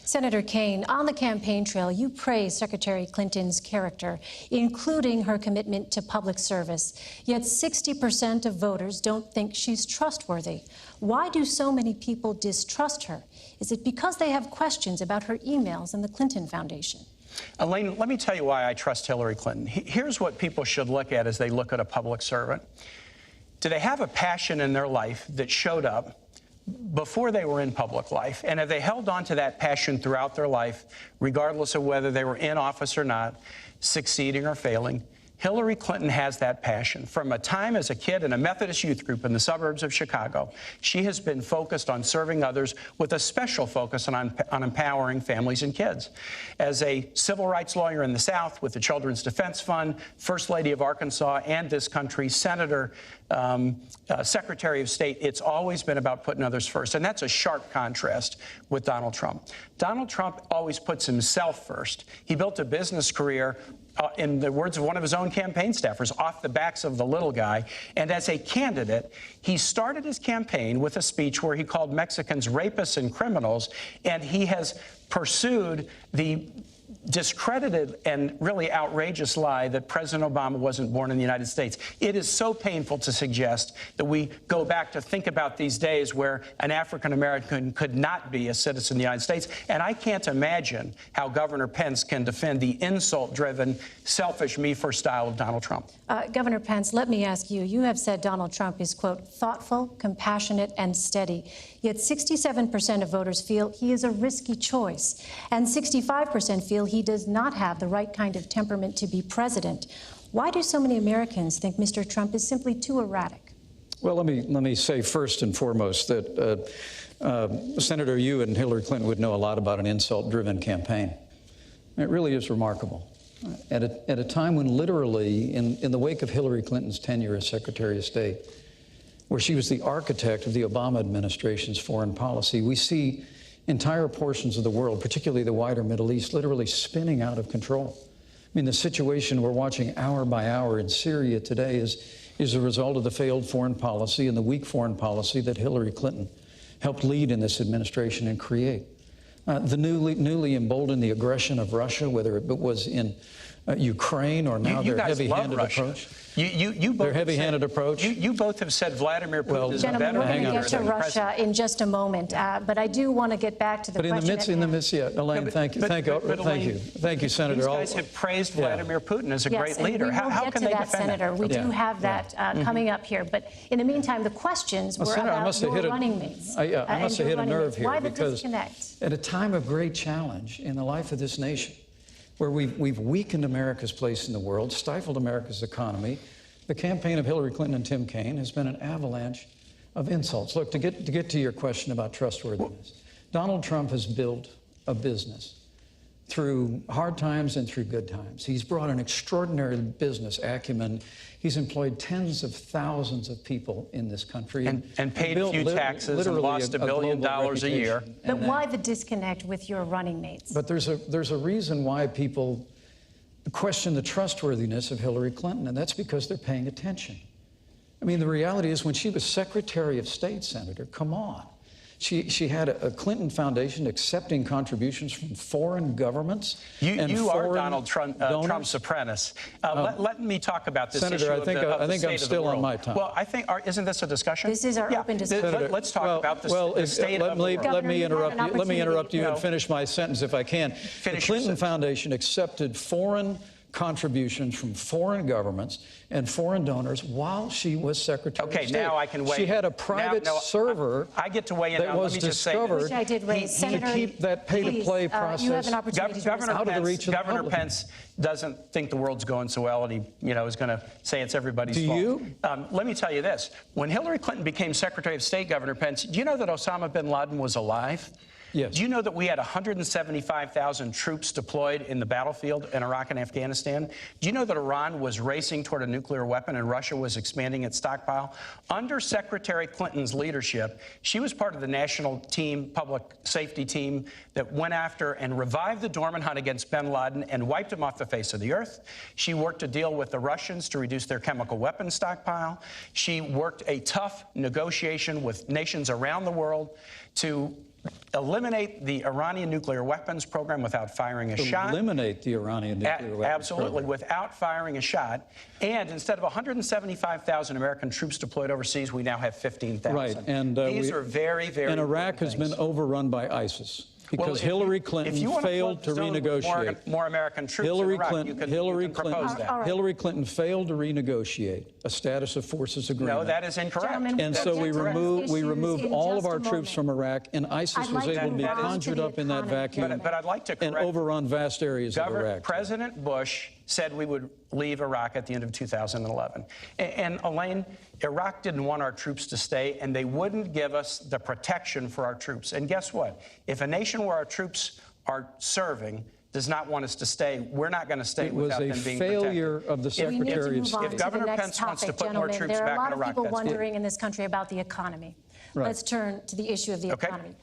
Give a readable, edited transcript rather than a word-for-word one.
Senator Kaine, on the campaign trail, you praise Secretary Clinton's character, including her commitment to public service. Yet 60% of voters don't think she's trustworthy. Why do so many people distrust her? Is it because they have questions about her emails and the Clinton Foundation? Elaine, let me tell you why I trust Hillary Clinton. Here's what people should look at as they look at a public servant. Do they have a passion in their life that showed up before they were in public life? And have they held on to that passion throughout their life, regardless of whether they were in office or not, succeeding or failing? Hillary Clinton has that passion. From a time as a kid in a Methodist youth group in the suburbs of Chicago, she has been focused on serving others with a special focus on empowering families and kids. As a civil rights lawyer in the South with the Children's Defense Fund, First Lady of Arkansas and this country's Senator, Secretary of State, it's always been about putting others first. And that's a sharp contrast with Donald Trump. Donald Trump always puts himself first. He built a business career in the words of one of his own campaign staffers, off the backs of the little guy. And as a candidate, he started his campaign with a speech where he called Mexicans rapists and criminals, and he has pursued the discredited and really outrageous lie that President Obama wasn't born in the United States. It is so painful to suggest that we go back to think about these days where an African American could not be a citizen of the United States. And I can't imagine how Governor Pence can defend the insult-driven, selfish, me-first style of Donald Trump. Governor Pence, let me ask you, you have said Donald Trump is, quote, thoughtful, compassionate, and steady. Yet 67% of voters feel he is a risky choice, and 65% feel he does not have the right kind of temperament to be president. Why do so many Americans think Mr. Trump is simply too erratic? Well, let me say first and foremost that, Senator, you and Hillary Clinton would know a lot about an insult-driven campaign. It really is remarkable. At a time when literally, in the wake of Hillary Clinton's tenure as Secretary of State, where she was the architect of the Obama administration's foreign policy, we see entire portions of the world, particularly the wider Middle East, literally spinning out of control. I mean, the situation we're watching hour by hour in Syria today is a result of the failed foreign policy and the weak foreign policy that Hillary Clinton helped lead in this administration and create. The newly emboldened the aggression of Russia, whether it was in Ukraine or now their heavy-handed approach. Their heavy-handed approach. You both have said Vladimir Putin is a better. Gentlemen, we're going to get to Russia in just a moment, but I do want to get back to the question. In the midst, yeah, Elaine, thank you, Senator. These guys have praised Vladimir Putin as a great leader. How can they defend that? Senator, we do have that coming up here, but in the meantime, the questions were about your running mates. I must have hit a nerve here. Why the disconnect? At a time of great challenge in the life of this nation, where we've weakened America's place in the world, stifled America's economy, the campaign of Hillary Clinton and Tim Kaine has been an avalanche of insults. Look, to get to your question about trustworthiness, Donald Trump has built a business through hard times and through good times. He's brought an extraordinary business acumen. He's employed tens of thousands of people in this country. And paid a few taxes and lost $1 billion a year. But why the disconnect with your running mates? But there's a reason why people question the trustworthiness of Hillary Clinton, and that's because they're paying attention. I mean, the reality is when she was Secretary of State, Senator, come on. She had a Clinton Foundation accepting contributions from foreign governments. You are Donald Trump's apprentice. Let me talk about this Senator, issue I think I'm still on my time. Well, isn't this a discussion? This is our open discussion. Senator, let's talk about the state of the world. Let me interrupt you and finish my sentence if I can. The Clinton Foundation accepted foreign contributions from foreign governments and foreign donors while she was Secretary of State. Okay, now I can weigh. She had a private server. I get to weigh in. That was discovered to keep that pay-to-play process out of the reach of the public. Governor Pence doesn't think the world's going so well, and he, is going to say it's everybody's fault. Do you? Let me tell you this: when Hillary Clinton became Secretary of State, Governor Pence, do you know that Osama bin Laden was alive? Yes. Do you know that we had 175,000 troops deployed in the battlefield in Iraq and Afghanistan? Do you know that Iran was racing toward a nuclear weapon and Russia was expanding its stockpile? Under Secretary Clinton's leadership, she was part of the national team, public safety team, that went after and revived the dormant hunt against bin Laden and wiped him off the face of the earth. She worked to deal with the Russians to reduce their chemical weapons stockpile. She worked a tough negotiation with nations around the world to eliminate the Iranian nuclear weapons program without firing a shot. Eliminate the Iranian nuclear weapons Absolutely, program. without firing a shot. And instead of 175,000 American troops deployed overseas, we now have 15,000. Right, and these are very, very And Iraq has things. been overrun by ISIS. Because Well, Hillary if Clinton you want failed to flood the zone with renegotiate. more American troops in Iraq, you can propose that. All right. Hillary Clinton failed to renegotiate a status of forces agreement. No, that is incorrect. Gentlemen, And we'll so get we to those removed issues in all of just a our troops moment. from Iraq, and ISIS I'd was like to able to be move on to conjured the up in that economy, vacuum But I'd like to and correct. overrun vast areas of Iraq. President Bush said we would leave Iraq at the end of 2011. And Elaine, Iraq didn't want our troops to stay, and they wouldn't give us the protection for our troops. And guess what? If a nation where our troops are serving does not want us to stay, we're not going to stay without them being protected. It was a failure of the We need to Secretary of move on State. to Governor the next Pence wants to topic, put more gentlemen. troops There are back a lot in of Iraq, people that's fine. wondering in this country about the economy. Right. Let's turn to the issue of the Okay. economy.